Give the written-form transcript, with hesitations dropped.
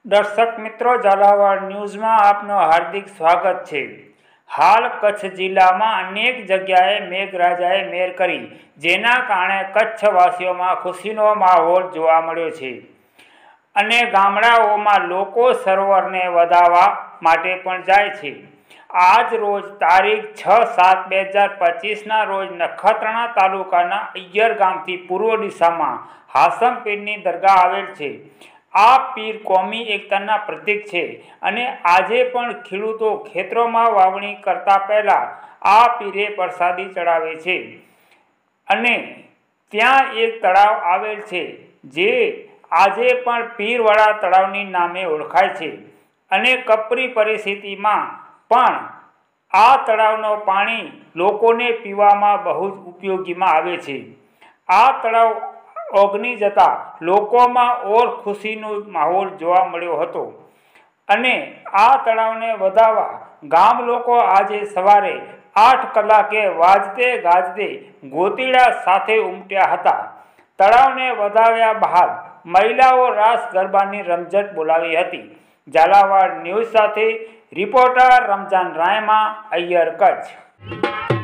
दर्शक मित्रों, झालावाड़ न्यूज में आपनो हार्दिक स्वागत है। हाल कच्छ जिला में अनेक जगह मेघराजाए मेर करी, जेना कारणे कच्छवासीओ में खुशीनो माहोल जोवा मळ्यो छे अने गामडाओमां लोको सरोवरने वधावा माटे पण जाय छे। आज रोज तारीख 6/7/2025 ना रोज नखत्राणा तालुकाना अय्यर गामथी पूर्व दिशामां हासम पीરની दरगाह आवेल छे। आ पीर कोमी एकताना प्रतीक है अने आजे पण खेडूतो खेतरोमां वावणी करता पहला आ पीरे प्रसादी चढ़ावे छे अने त्यां एक तळाव आवेल छे जे आजे पण पीरवाड़ा तळावनी नामे ओळखाय छे अने कपरी परिस्थितिमां पण आ तळावनो पाणी लोकोने पीवामां बहु ज उपयोगीमां आवे छे। आ तळाव ओगनी जता लोकोमां और खुशीनो माहोल जोवा मळ्यो हतो अने आ तळावने वधावा गाम लोको आजे सवारे 8 कलाके वाजते गाजते गोतीड़ा साथे उमट्या हता। तळावने वधाव्या बाद महिलाओ रास गरबानी रमझट बोलावी हती। झालावाड़ न्यूज साथे रिपोर्टर रमजान रायमा, अय्यर, कच्छ।